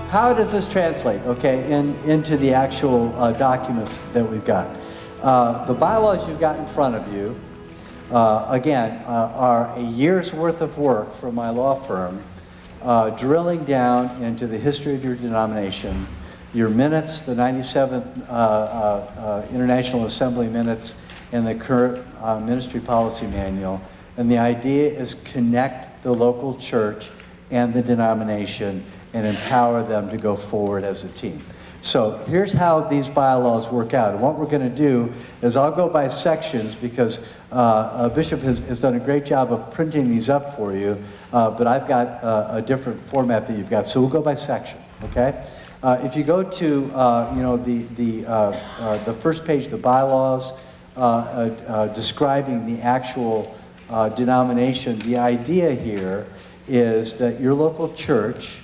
how does this translate, okay, into the actual documents that we've got? The bylaws you've got in front of you, again, are a year's worth of work from my law firm, drilling down into the history of your denomination, your minutes, the 97th International Assembly minutes, and the current ministry policy manual. And the idea is connect the local church and the denomination and empower them to go forward as a team. So here's how these bylaws work out. And what we're going to do is I'll go by sections because Bishop has done a great job of printing these up for you, but I've got a different format that you've got. So we'll go by section, okay? If you go to the first page, the bylaws, describing the actual denomination, the idea here is that your local church,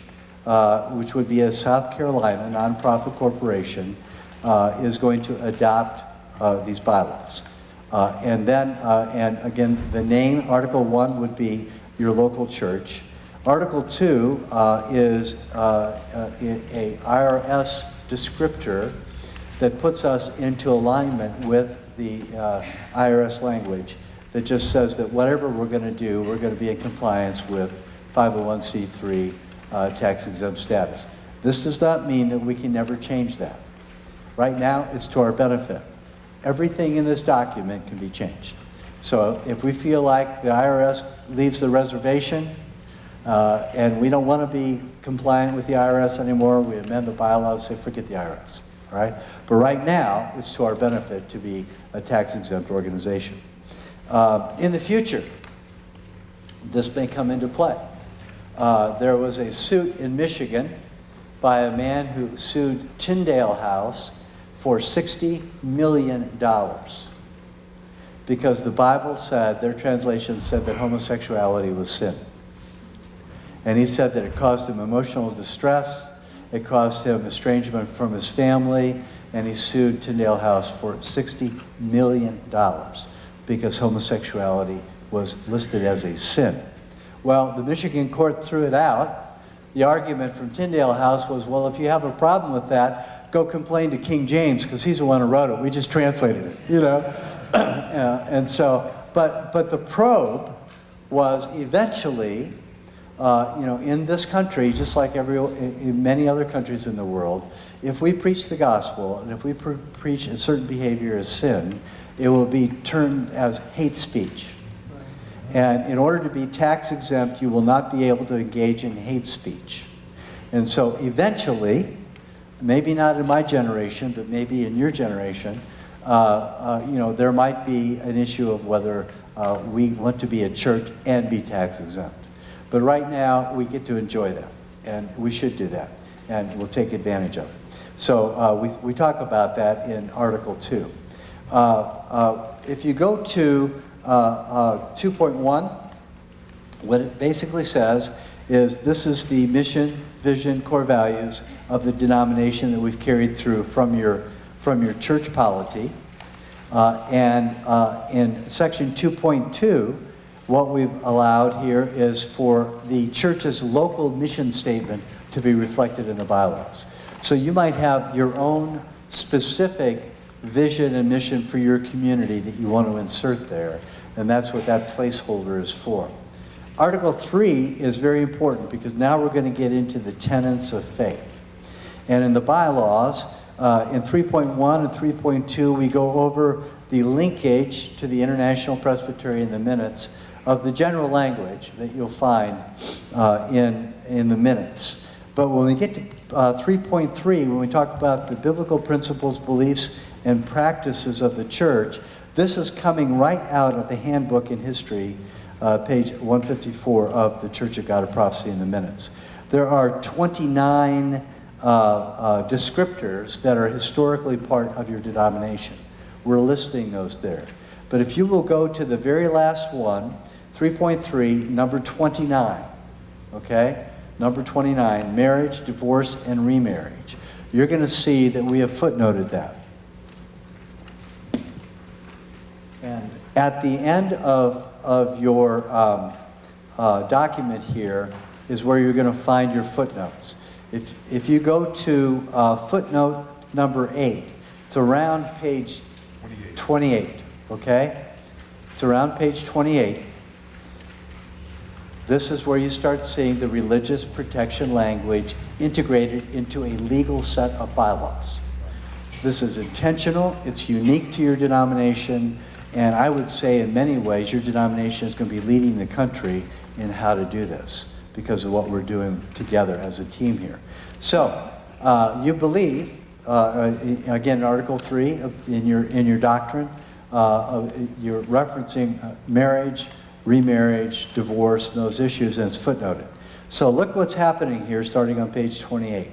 which would be a South Carolina nonprofit corporation, is going to adopt these bylaws. And again, the name, Article 1 would be your local church. Article 2 is a IRS descriptor that puts us into alignment with the IRS language that just says that whatever we're going to do, we're going to be in compliance with 501c3 tax-exempt status. This does not mean that we can never change that. Right now, it's to our benefit. Everything in this document can be changed. So if we feel like the IRS leaves the reservation and we don't want to be compliant with the IRS anymore, we amend the bylaws, say forget the IRS, all right? But right now, it's to our benefit to be a tax-exempt organization. In the future, this may come into play. There was a suit in Michigan by a man who sued Tyndale House for $60 million because the Bible said, their translation said that homosexuality was sin. And he said that it caused him emotional distress, it caused him estrangement from his family, and he sued Tyndale House for $60 million because homosexuality was listed as a sin. Well, the Michigan court threw it out. The argument from Tyndale House was, well, if you have a problem with that, go complain to King James, because he's the one who wrote it. We just translated it, you know? And so, but the probe was eventually, in this country, just like in many other countries in the world, if we preach the gospel, and if we preach a certain behavior as sin, it will be termed as hate speech. And in order to be tax exempt, you will not be able to engage in hate speech. And so eventually, maybe not in my generation, but maybe in your generation, there might be an issue of whether we want to be a church and be tax exempt. But right now, we get to enjoy that, and we should do that, and we'll take advantage of it. So we talk about that in Article 2. If you go to 2.1, what it basically says is this is the mission, vision, core values of the denomination that we've carried through from your church polity. And in section 2.2, what we've allowed here is for the church's local mission statement to be reflected in the bylaws. So you might have your own specific vision and mission for your community that you want to insert there, and that's what that placeholder is for. Article 3 is very important because now we're going to get into the tenets of faith. And in the bylaws, in 3.1 and 3.2, we go over the linkage to the International Presbytery in the minutes of the general language that you'll find in the minutes. But when we get to 3.3, when we talk about the biblical principles, beliefs, and practices of the church, this is coming right out of the Handbook in History, page 154 of the Church of God of Prophecy in the minutes. There are 29 descriptors that are historically part of your denomination. We're listing those there. But if you will go to the very last one, 3.3, number 29, okay? Number 29, marriage, divorce, and remarriage. You're going to see that we have footnoted that. And at the end of your document here is where you're going to find your footnotes. If you go to footnote number 8, it's around page 28, okay? It's around page 28. This is where you start seeing the religious protection language integrated into a legal set of bylaws. This is intentional, it's unique to your denomination, and I would say in many ways your denomination is going to be leading the country in how to do this because of what we're doing together as a team here. So, you believe, again, Article 3 in your doctrine, you're referencing marriage, remarriage, divorce, and those issues, and it's footnoted. So look what's happening here starting on page 28.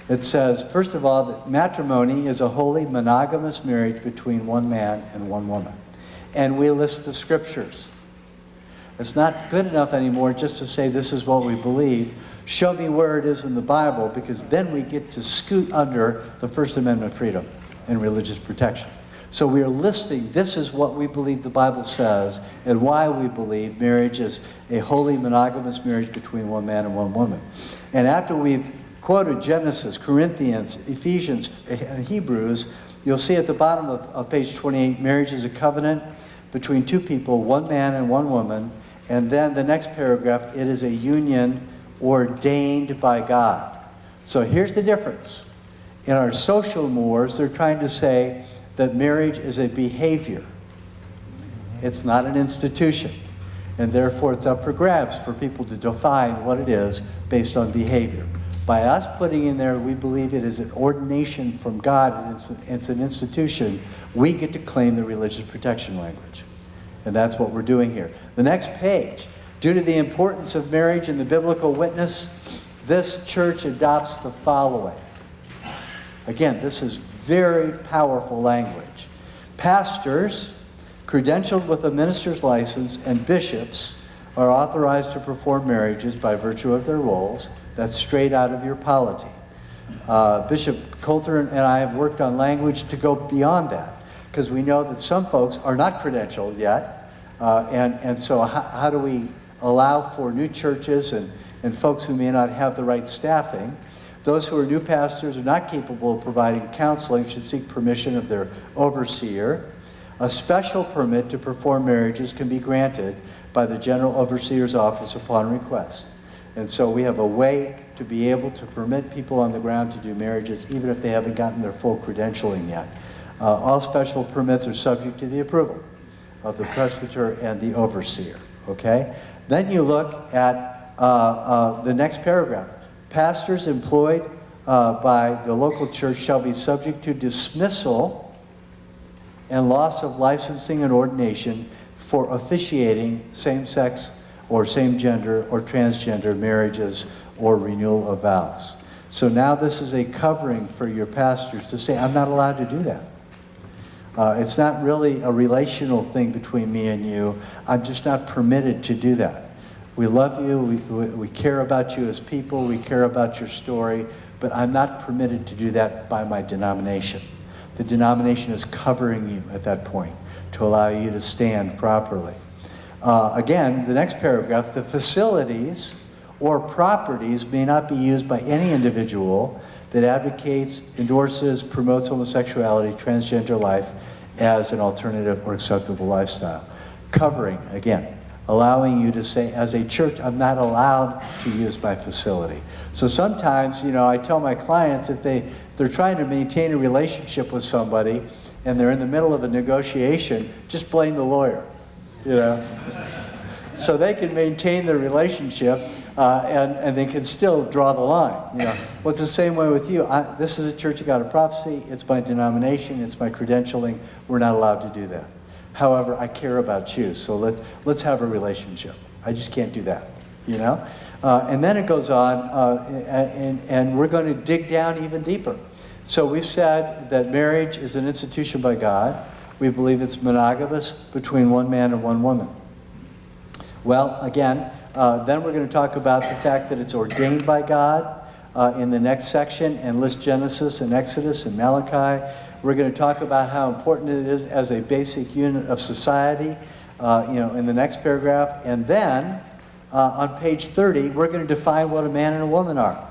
It says, first of all, that matrimony is a holy monogamous marriage between one man and one woman. And we list the scriptures. It's not good enough anymore just to say this is what we believe. Show me where it is in the Bible, because then we get to scoot under the First Amendment freedom and religious protection. So we are listing, this is what we believe the Bible says and why we believe marriage is a holy monogamous marriage between one man and one woman. And after we've quoted Genesis, Corinthians, Ephesians, and Hebrews, you'll see at the bottom of page 28, marriage is a covenant between two people, one man and one woman. And then the next paragraph, it is a union ordained by God. So here's the difference. In our social mores, they're trying to say that marriage is a behavior. It's not an institution. And therefore it's up for grabs for people to define what it is based on behavior. By us putting in there, we believe it is an ordination from God and it's an institution, we get to claim the religious protection language. And that's what we're doing here. The next page, due to the importance of marriage in the biblical witness, this church adopts the following. Again, this is very powerful language. Pastors, credentialed with a minister's license, and bishops are authorized to perform marriages by virtue of their roles. That's straight out of your polity. Bishop Coulter and I have worked on language to go beyond that, because we know that some folks are not credentialed yet. And so how do we allow for new churches and folks who may not have the right staffing? Those who are new pastors are not capable of providing counseling should seek permission of their overseer. A special permit to perform marriages can be granted by the General Overseer's Office upon request. And so we have a way to be able to permit people on the ground to do marriages even if they haven't gotten their full credentialing yet. All special permits are subject to the approval of the presbyter and the overseer. Okay? Then you look at the next paragraph. Pastors employed by the local church shall be subject to dismissal and loss of licensing and ordination for officiating same-sex or same-gender or transgender marriages or renewal of vows. So now this is a covering for your pastors to say, I'm not allowed to do that. It's not really a relational thing between me and you. I'm just not permitted to do that. We love you, we care about you as people, we care about your story, but I'm not permitted to do that by my denomination. The denomination is covering you at that point to allow you to stand properly. Again, the next paragraph, the facilities or properties may not be used by any individual that advocates, endorses, promotes homosexuality, transgender life as an alternative or acceptable lifestyle. Covering, again, allowing you to say, as a church, I'm not allowed to use my facility. So sometimes, I tell my clients if they're trying to maintain a relationship with somebody and they're in the middle of a negotiation, just blame the lawyer, So they can maintain their relationship and they can still draw the line. Well, it's the same way with you. This is a Church of God of Prophecy. It's my denomination. It's my credentialing. We're not allowed to do that. However, I care about you, so let's have a relationship. I just can't do that, And then it goes on, and we're going to dig down even deeper. So we've said that marriage is an institution by God. We believe it's monogamous between one man and one woman. Well, again, then we're going to talk about the fact that it's ordained by God in the next section, and list Genesis and Exodus and Malachi. We're going to talk about how important it is as a basic unit of society, in the next paragraph. And then, on page 30, we're going to define what a man and a woman are.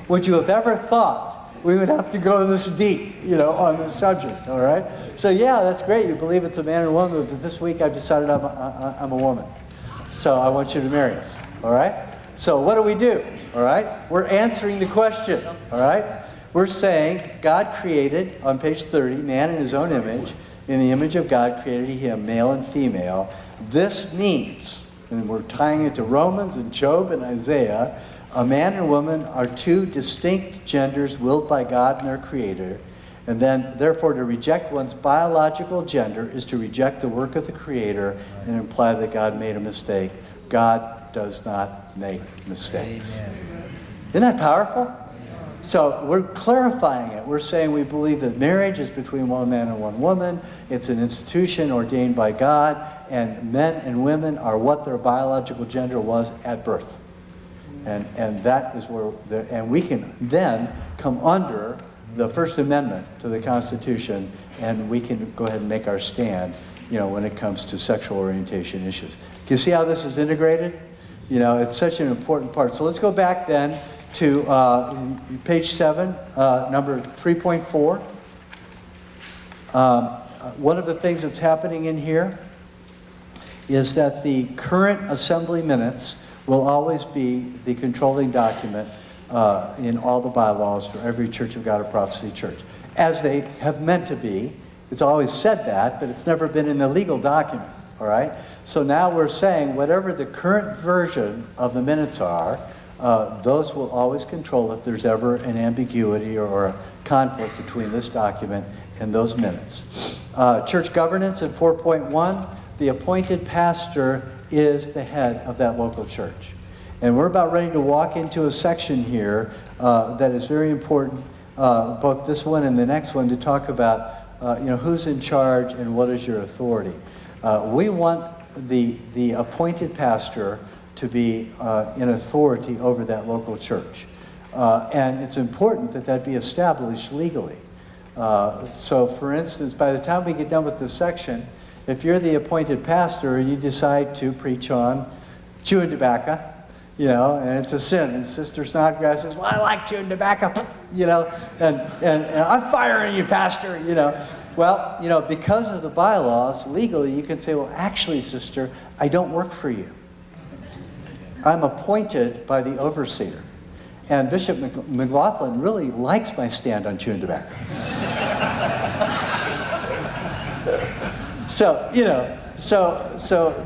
would you have ever thought we would have to go this deep, on this subject, all right? So yeah, that's great. You believe it's a man and a woman, but this week I've decided I'm a woman. So I want you to marry us, all right? So what do? All right? We're answering the question, all right? We're saying God created, on page 30, man in his own image. In the image of God created he him, male and female. This means, and we're tying it to Romans and Job and Isaiah, a man and a woman are two distinct genders willed by God and their Creator. And then, therefore, to reject one's biological gender is to reject the work of the Creator and imply that God made a mistake. God does not make mistakes. Isn't that powerful? So we're clarifying it. We're saying we believe that marriage is between one man and one woman. It's an institution ordained by God, and men and women are what their biological gender was at birth. And that is where, and we can then come under the First Amendment to the Constitution, and we can go ahead and make our stand, when it comes to sexual orientation issues. Can you see how this is integrated? It's such an important part. So let's go back then to page 7, number 3.4. One of the things that's happening in here is that the current assembly minutes will always be the controlling document in all the bylaws for every Church of God of Prophecy church, as they have meant to be. It's always said that, but it's never been in a legal document, all right? So now we're saying whatever the current version of the minutes are, those will always control if there's ever an ambiguity or a conflict between this document and those minutes. Church governance in 4.1, the appointed pastor is the head of that local church. And we're about ready to walk into a section here that is very important, both this one and the next one, to talk about who's in charge and what is your authority. We want the appointed pastor to be in authority over that local church. And it's important that that be established legally. So for instance, by the time we get done with this section, if you're the appointed pastor and you decide to preach on chewing tobacco, and it's a sin, and Sister Snodgrass says, well, I like chewing tobacco, and I'm firing you, pastor, Well, because of the bylaws, legally, you can say, well, actually, sister, I don't work for you. I'm appointed by the overseer. And Bishop McLaughlin really likes my stand on chewing tobacco. So,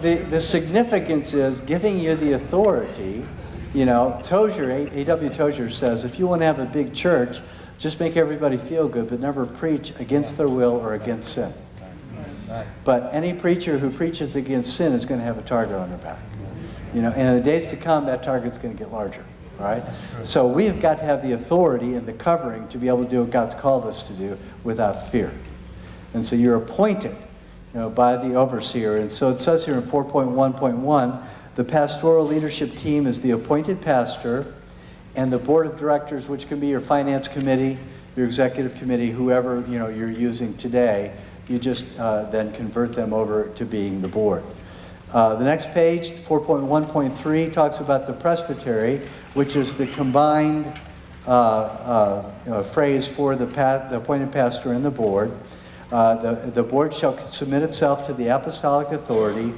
the significance is giving you the authority. Tozier, A.W. Tozier says, if you want to have a big church, just make everybody feel good, but never preach against their will or against sin. But any preacher who preaches against sin is going to have a target on their back. And in the days to come, that target's going to get larger. Right? So we have got to have the authority and the covering to be able to do what God's called us to do without fear. And so you're appointed by the overseer. And so it says here in 4.1.1, the pastoral leadership team is the appointed pastor, and the board of directors, which can be your finance committee, your executive committee, whoever you're using today, you just then convert them over to being the board. The next page, 4.1.3, talks about the presbytery, which is the combined phrase for the appointed pastor and the board. The board shall submit itself to the apostolic authority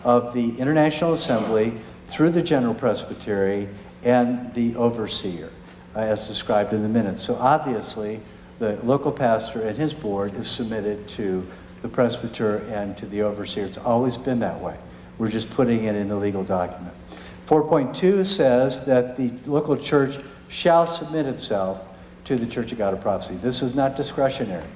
of the International Assembly through the general presbytery and the overseer, as described in the minutes. So obviously, the local pastor and his board is submitted to the presbyter and to the overseer. It's always been that way. We're just putting it in the legal document. 4.2 says that the local church shall submit itself to the Church of God of Prophecy. This is not discretionary.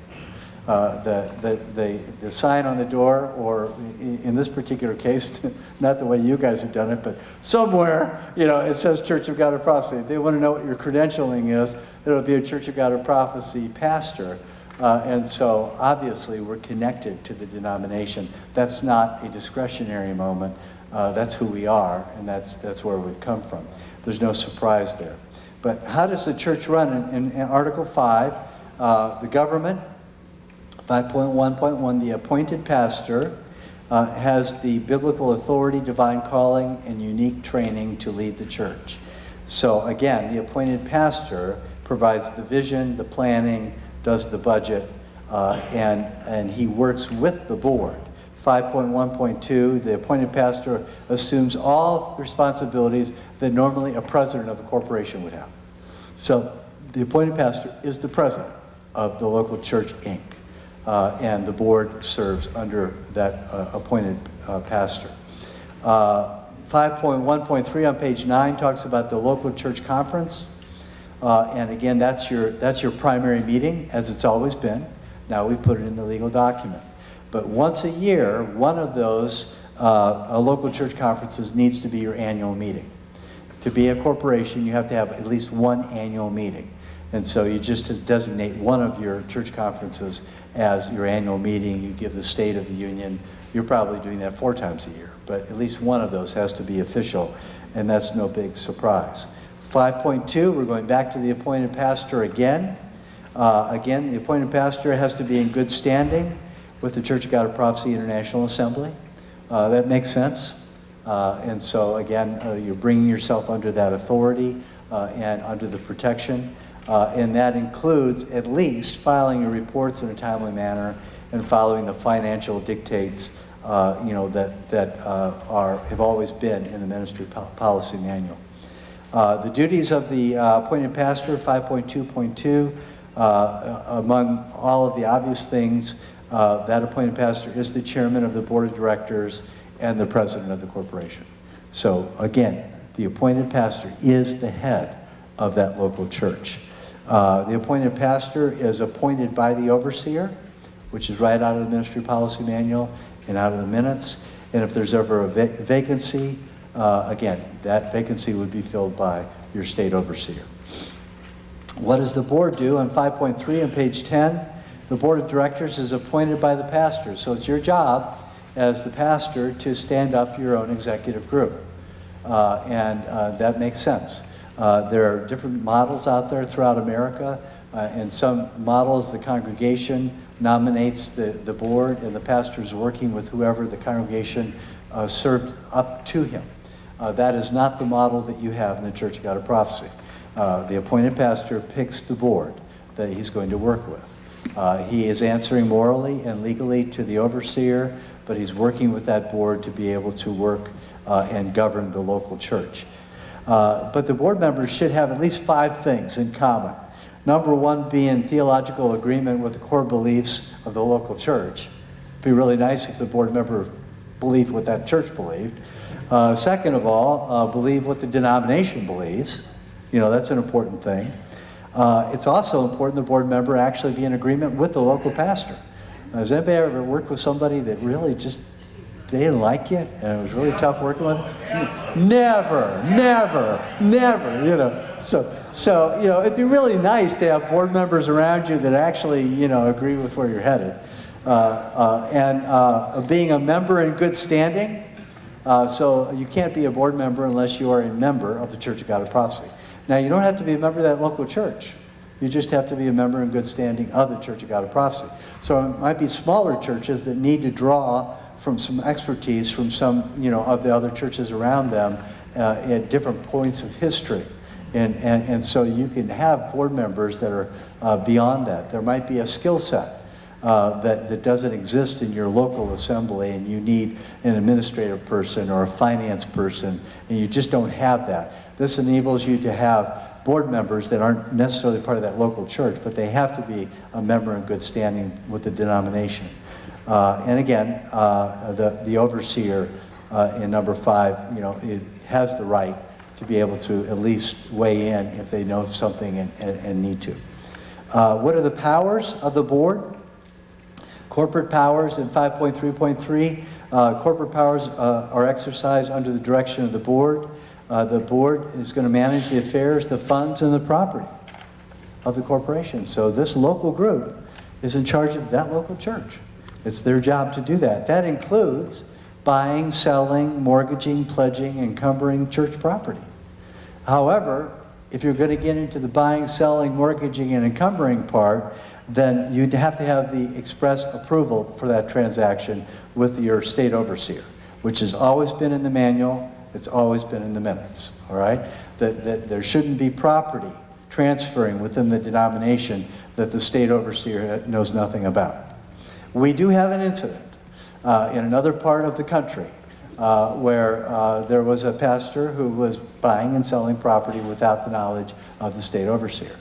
The sign on the door, or in this particular case, not the way you guys have done it, but somewhere, it says Church of God of Prophecy. They want to know what your credentialing is. It'll be a Church of God of Prophecy pastor. And so, obviously, we're connected to the denomination. That's not a discretionary moment. That's who we are, and that's where we've come from. There's no surprise there. But how does the church run? In Article 5, the government, 5.1.1, the appointed pastor has the biblical authority, divine calling, and unique training to lead the church. So again, the appointed pastor provides the vision, the planning, does the budget, and he works with the board. 5.1.2, the appointed pastor assumes all responsibilities that normally a president of a corporation would have. So the appointed pastor is the president of the local church, Inc., and the board serves under that appointed pastor. 5.1.3 on page 9 talks about the local church conference. And again, that's your primary meeting, as it's always been. Now we put it in the legal document. But once a year, one of those local church conferences needs to be your annual meeting. To be a corporation, you have to have at least one annual meeting. And so you just designate one of your church conferences as your annual meeting. You give the State of the Union. You're probably doing that 4 times a year, but at least one of those has to be official, and that's no big surprise. 5.2, we're going back to the appointed pastor again. Again, the appointed pastor has to be in good standing with the Church of God of Prophecy International Assembly. That makes sense. And so again, you're bringing yourself under that authority and under the protection. And that includes at least filing your reports in a timely manner and following the financial dictates that have always been in the ministry policy manual. The duties of the appointed pastor, 5.2.2, among all of the obvious things, that appointed pastor is the chairman of the board of directors and the president of the corporation. So again, the appointed pastor is the head of that local church. The appointed pastor is appointed by the overseer, which is right out of the ministry policy manual and out of the minutes. And if there's ever a vacancy, again, that vacancy would be filled by your state overseer. What does the board do? On 5.3 on page 10, the board of directors is appointed by the pastor. So it's your job as the pastor to stand up your own executive group. And that makes sense. There are different models out there throughout America. In some models, the congregation nominates the board, and the pastor is working with whoever the congregation served up to him. That is not the model that you have in the Church of God of Prophecy. The appointed pastor picks the board that he's going to work with. He is answering morally and legally to the overseer, but he's working with that board to be able to work and govern the local church. But the board members should have at least 5 things in common. Number 1 being theological agreement with the core beliefs of the local church. It'd be really nice if the board member believed what that church believed. Second of all, believe what the denomination believes. That's an important thing. It's also important the board member actually be in agreement with the local pastor. Has anybody ever worked with somebody that really just, they didn't like you and it was really tough working with them? Never. So it'd be really nice to have board members around you that actually, agree with where you're headed. And being a member in good standing. So you can't be a board member unless you are a member of the Church of God of Prophecy. Now, you don't have to be a member of that local church. You just have to be a member in good standing of the Church of God of Prophecy. So it might be smaller churches that need to draw from some expertise from some, of the other churches around them at different points of history. And so you can have board members that are beyond that. There might be a skill set that doesn't exist in your local assembly, and you need an administrative person or a finance person, and you just don't have that. This enables you to have board members that aren't necessarily part of that local church, but they have to be a member in good standing with the denomination. And again, the overseer in number 5, has the right to be able to at least weigh in if they know something and need to. What are the powers of the board? Corporate powers in 5.3.3. Corporate powers are exercised under the direction of the board. The board is going to manage the affairs, the funds, and the property of the corporation. So this local group is in charge of that local church. It's their job to do that. That includes buying, selling, mortgaging, pledging, encumbering church property. However, if you're going to get into the buying, selling, mortgaging, and encumbering part, then you'd have to have the express approval for that transaction with your state overseer, which has always been in the manual It's always been in the minutes, all right? That there shouldn't be property transferring within the denomination that the state overseer knows nothing about. We do have an incident in another part of the country where there was a pastor who was buying and selling property without the knowledge of the state overseer.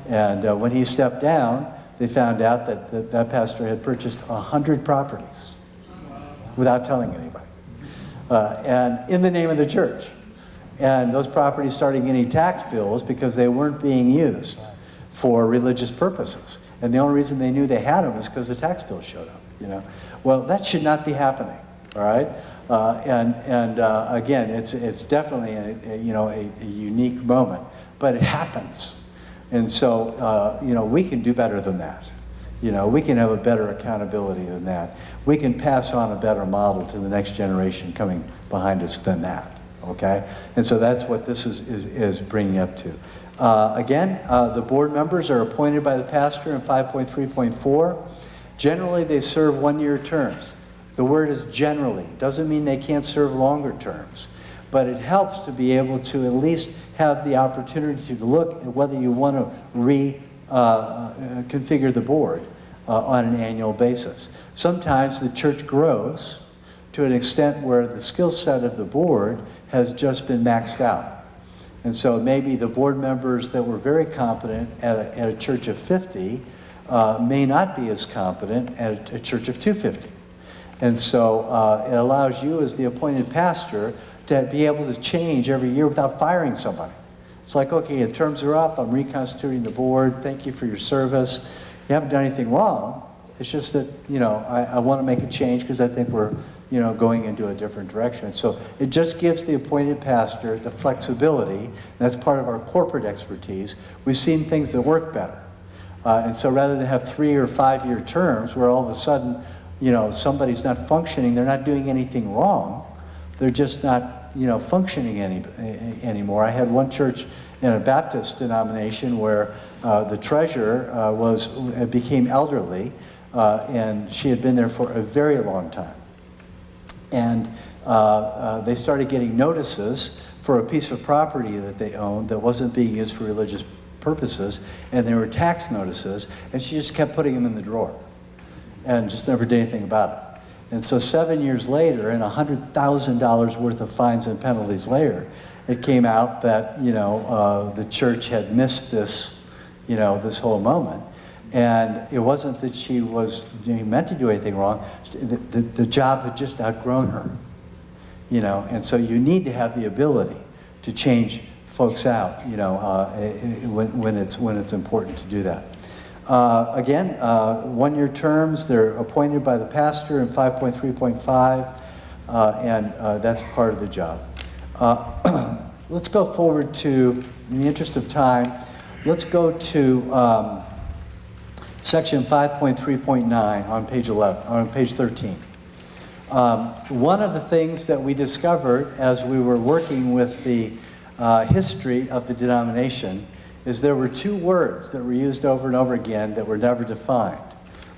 And when he stepped down, they found out that that pastor had purchased 100 properties without telling anybody, and in the name of the church. And those properties started getting tax bills because they weren't being used for religious purposes. And the only reason they knew they had them is because the tax bill showed up, you know. Well, that should not be happening, all right? Again, it's definitely a unique moment, but it happens. And so, we can do better than that. We can have a better accountability than that. We can pass on a better model to the next generation coming behind us than that, okay? And so that's what this is bringing up to. Again, the board members are appointed by the pastor in 5.3.4. Generally, they serve one-year terms. The word is generally. It doesn't mean they can't serve longer terms, but it helps to be able to at least have the opportunity to look at whether you want to configure the board on an annual basis. Sometimes the church grows to an extent where the skill set of the board has just been maxed out. And so maybe the board members that were very competent at a church of 50 may not be as competent at a church of 250. And so it allows you as the appointed pastor to be able to change every year without firing somebody. It's like, okay, the terms are up, I'm reconstituting the board, thank you for your service. You haven't done anything wrong. It's just that, I want to make a change because I think we're, going into a different direction. So it just gives the appointed pastor the flexibility. That's part of our corporate expertise. We've seen things that work better. And so rather than have 3 or 5 year terms where all of a sudden, somebody's not functioning, they're not doing anything wrong, they're just not, functioning anymore. I had one church in a Baptist denomination where the treasurer became elderly, and she had been there for a very long time. And they started getting notices for a piece of property that they owned that wasn't being used for religious purposes, and there were tax notices, and she just kept putting them in the drawer and just never did anything about it. And so 7 years later, and $100,000 worth of fines and penalties later, it came out that, the church had missed this, this whole moment. And it wasn't that she was meant to do anything wrong. The job had just outgrown her, And so you need to have the ability to change folks out, when it's important to do that. Again, one-year terms, they're appointed by the pastor in 5.3.5, and that's part of the job. Let's go forward to, in the interest of time, let's go to section 5.3.9 on page 11, on page 13. One of the things that we discovered as we were working with the history of the denomination is there were 2 words that were used over and over again that were never defined.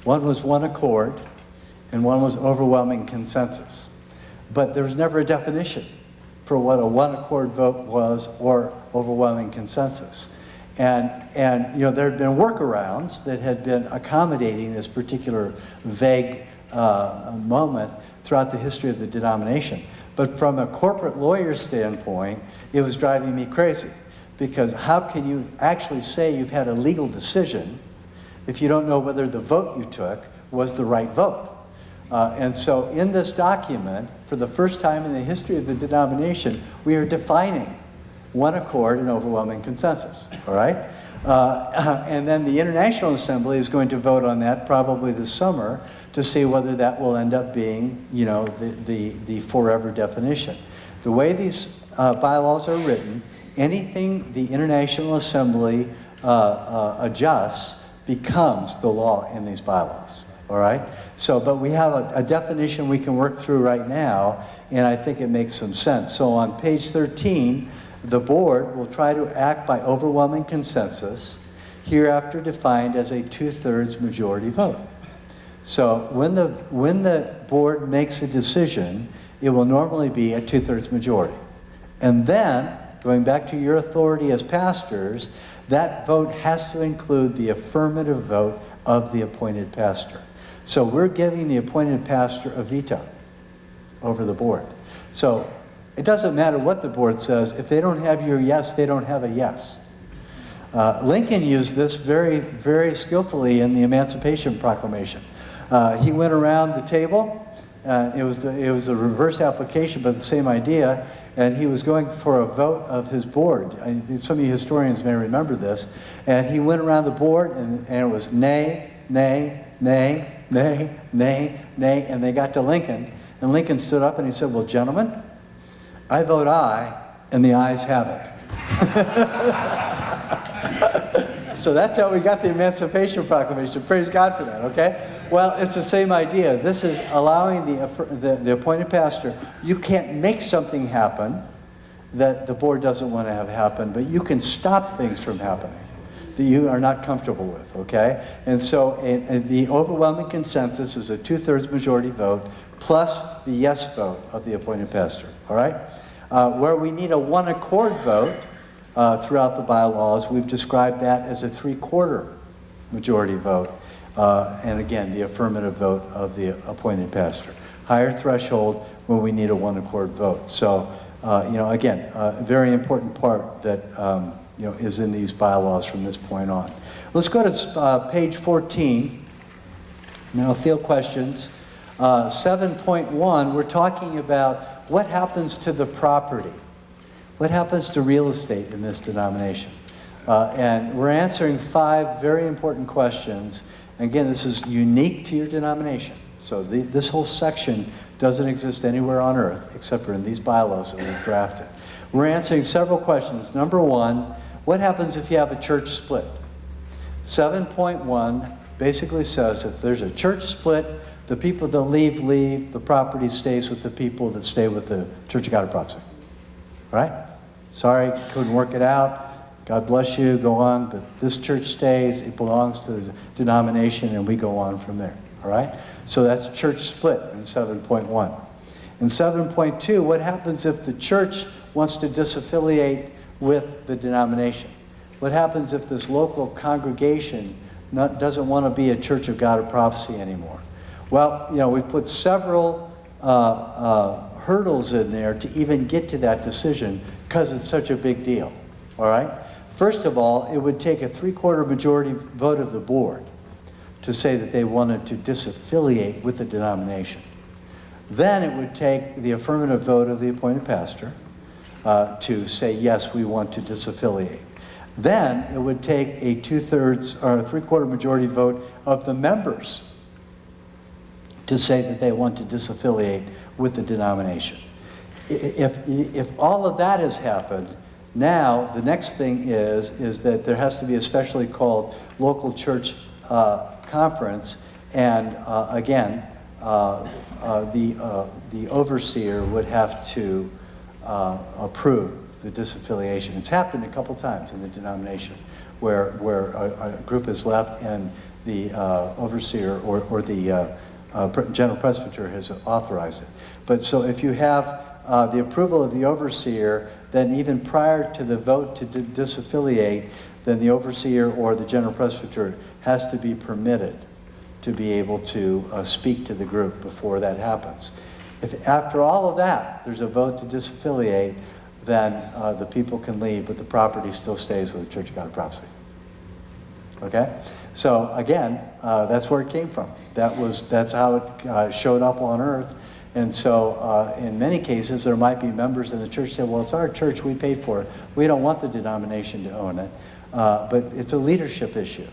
One was one accord, and one was overwhelming consensus. But there was never a definition for what a one accord vote was or overwhelming consensus. And there had been workarounds that had been accommodating this particular vague moment throughout the history of the denomination. But from a corporate lawyer standpoint, it was driving me crazy. Because how can you actually say you've had a legal decision if you don't know whether the vote you took was the right vote? And so in this document, for the first time in the history of the denomination, we are defining one accord and overwhelming consensus, all right? And then the International Assembly is going to vote on that probably this summer to see whether that will end up being, the forever definition. The way these bylaws are written, anything the International Assembly adjusts becomes the law in these bylaws, all right? So, but we have a definition we can work through right now, and I think it makes some sense. So on page 13, the board will try to act by overwhelming consensus, hereafter defined as a 2/3 majority vote. So when the board makes a decision, it will normally be a 2/3 majority. And then, going back to your authority as pastors, that vote has to include the affirmative vote of the appointed pastor. So we're giving the appointed pastor a veto over the board. So it doesn't matter what the board says. If they don't have your yes, they don't have a yes. Lincoln used this very, very skillfully in the Emancipation Proclamation. He went around the table. It was a reverse application, but the same idea. And he was going for a vote of his board. Some of you historians may remember this. And he went around the board, and it was nay, nay, nay, nay, nay, nay. And they got to Lincoln. And Lincoln stood up and he said, well, gentlemen, I vote aye, and the ayes have it. So that's how we got the Emancipation Proclamation. Praise God for that, okay? Well, it's the same idea. This is allowing the appointed pastor. You can't make something happen that the board doesn't want to have happen, but you can stop things from happening that you are not comfortable with, okay? And so the overwhelming consensus is a 2/3 majority vote plus the yes vote of the appointed pastor, all right? Where we need a 1 accord vote throughout the bylaws, we've described that as a 3/4 majority vote. And again, the affirmative vote of the appointed pastor. Higher threshold when we need a 1 accord vote. So, again, a very important part that is in these bylaws from this point on. Let's go to page 14. Now, field questions. 7.1, we're talking about what happens to the property. What happens to real estate in this denomination? And we're answering 5 very important questions. Again, this is unique to your denomination. So this whole section doesn't exist anywhere on earth except for in these bylaws that we've drafted. We're answering several questions. Number 1, what happens if you have a church split? 7.1 basically says if there's a church split, the people that leave, the property stays with the people that stay with the Church of God of Prophecy. All right? Sorry, couldn't work it out. God bless you, go on, but this church stays, it belongs to the denomination, and we go on from there, all right? So that's church split in 7.1. In 7.2, what happens if the church wants to disaffiliate with the denomination? What happens if this local congregation doesn't want to be a Church of God of Prophecy anymore? Well, we put several hurdles in there to even get to that decision because it's such a big deal, all right? First of all, it would take a 3/4 majority vote of the board to say that they wanted to disaffiliate with the denomination. Then it would take the affirmative vote of the appointed pastor to say, yes, we want to disaffiliate. Then it would take a 2/3 or a 3/4 majority vote of the members to say that they want to disaffiliate with the denomination. If all of that has happened, now the next thing is that there has to be a specially called local church conference, and again, the overseer would have to approve the disaffiliation. It's happened a couple times in the denomination where a group is left and the overseer or the general presbyter has authorized it. But so if you have the approval of the overseer, then even prior to the vote to disaffiliate, then the overseer or the general presbyter has to be permitted to be able to speak to the group before that happens. If after all of that, there's a vote to disaffiliate, then the people can leave, but the property still stays with the Church of God of Prophecy. Okay? So again, that's where it came from. That's how it showed up on earth. And so in many cases, there might be members in the church say, well, it's our church, we paid for it. We don't want the denomination to own it. But it's a leadership issue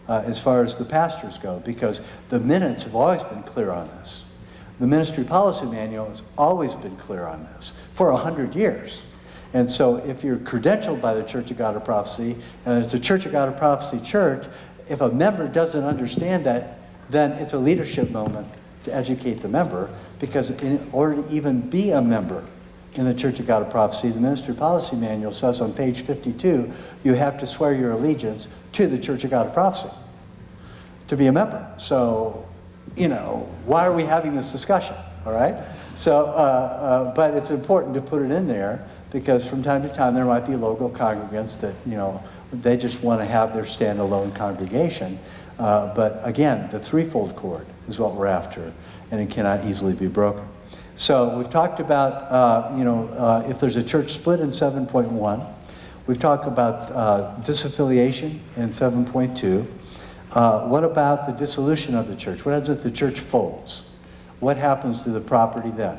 as far as the pastors go, because the minutes have always been clear on this. The ministry policy manual has always been clear on this for 100 years. And so if you're credentialed by the Church of God of Prophecy, and it's a Church of God of Prophecy church, if a member doesn't understand that, then it's a leadership moment to educate the member, because in order to even be a member in the Church of God of Prophecy, the Ministry Policy Manual says on page 52, you have to swear your allegiance to the Church of God of Prophecy to be a member. So, why are we having this discussion, all right? So, but it's important to put it in there because from time to time there might be local congregants that, they just want to have their standalone congregation. But again, the threefold cord is what we're after, and it cannot easily be broken. So we've talked about, if there's a church split in 7.1. We've talked about disaffiliation in 7.2. What about the dissolution of the church? What happens if the church folds? What happens to the property then?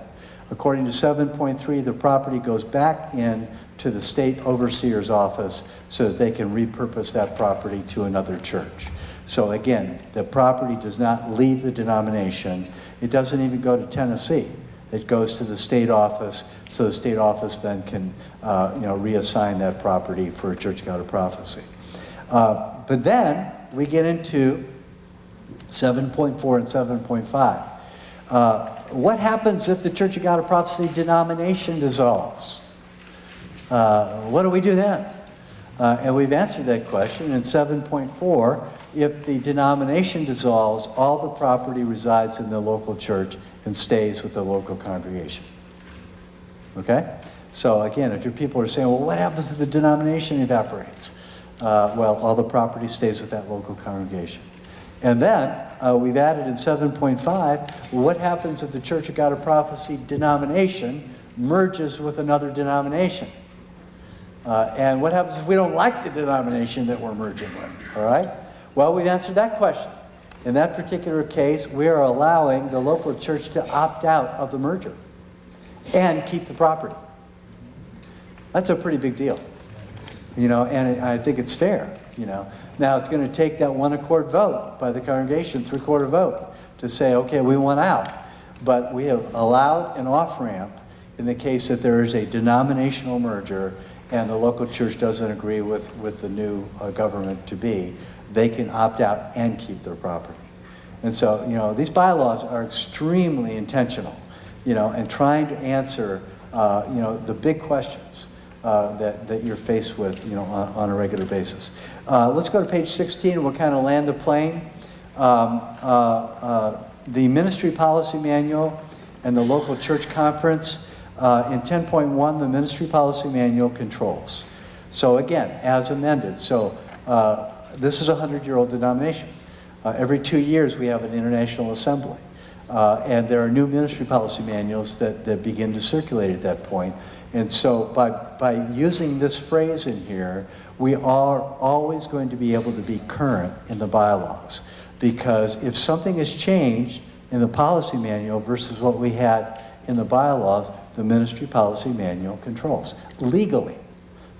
According to 7.3, the property goes back in to the state overseer's office so that they can repurpose that property to another church. So again, the property does not leave the denomination. It doesn't even go to Tennessee. It goes to the state office, so the state office then can reassign that property for a Church of God of Prophecy. But then we get into 7.4 and 7.5. What happens if the Church of God of Prophecy denomination dissolves? What do we do then? And we've answered that question in 7.4. If the denomination dissolves, all the property resides in the local church and stays with the local congregation. Okay? So again, if your people are saying, well, what happens if the denomination evaporates? Well, all the property stays with that local congregation. And then we've added in 7.5, what happens if the Church of God of Prophecy denomination merges with another denomination? And what happens if we don't like the denomination that we're merging with? All right? Well, we've answered that question. In that particular case, we are allowing the local church to opt out of the merger and keep the property. That's a pretty big deal. And I think it's fair. Now it's going to take that 1/4 vote by the congregation, 3/4 vote, to say, okay, we want out. But we have allowed an off-ramp in the case that there is a denominational merger and the local church doesn't agree with the new government to be. They can opt out and keep their property. And so, these bylaws are extremely intentional, and trying to answer, the big questions that you're faced with, on a regular basis. Let's go to page 16, and we'll kind of land the plane. The Ministry Policy Manual and the Local Church Conference. In 10.1, the Ministry Policy Manual controls. So again, as amended. So this is a 100-year-old denomination. Every 2 years we have an international assembly. And there are new ministry policy manuals that begin to circulate at that point. And so by using this phrase in here, we are always going to be able to be current in the bylaws. Because if something has changed in the policy manual versus what we had in the bylaws, the ministry policy manual controls legally,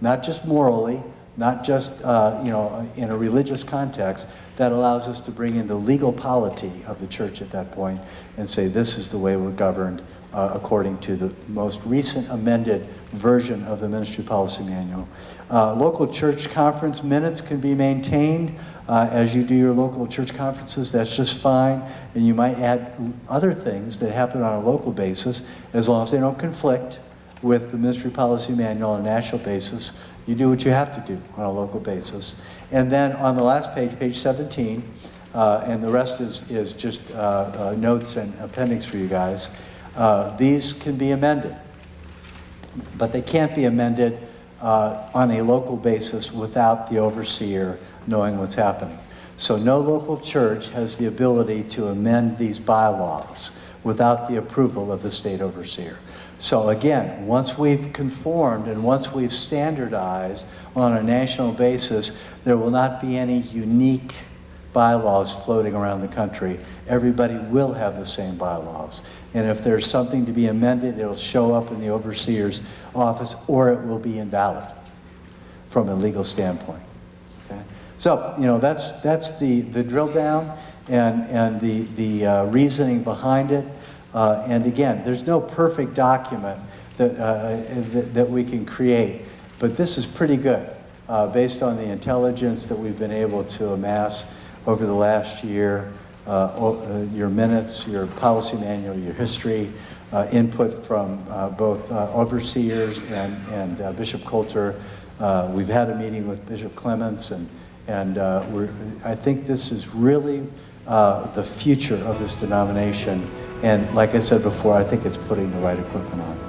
not just morally, not just in a religious context. That allows us to bring in the legal polity of the church at that point and say this is the way we're governed according to the most recent amended version of the ministry policy manual. Local church conference minutes can be maintained as you do your local church conferences. That's just fine. And you might add other things that happen on a local basis as long as they don't conflict with the ministry policy manual on a national basis. You do what you have to do on a local basis. And then on the last page, page 17, and the rest is just notes and appendix for you guys, these can be amended. But they can't be amended on a local basis without the overseer knowing what's happening. So no local church has the ability to amend these bylaws without the approval of the state overseer. So again, once we've conformed and once we've standardized on a national basis, there will not be any unique bylaws floating around the country. Everybody will have the same bylaws. And if there's something to be amended, it'll show up in the overseer's office or it will be invalid from a legal standpoint. Okay? So, that's the drill down and the reasoning behind it. And again, there's no perfect document that we can create, but this is pretty good based on the intelligence that we've been able to amass over the last year, your minutes, your policy manual, your history, input from both overseers and Bishop Coulter. We've had a meeting with Bishop Clements, and I think this is really the future of this denomination. And like I said before, I think it's putting the right equipment on.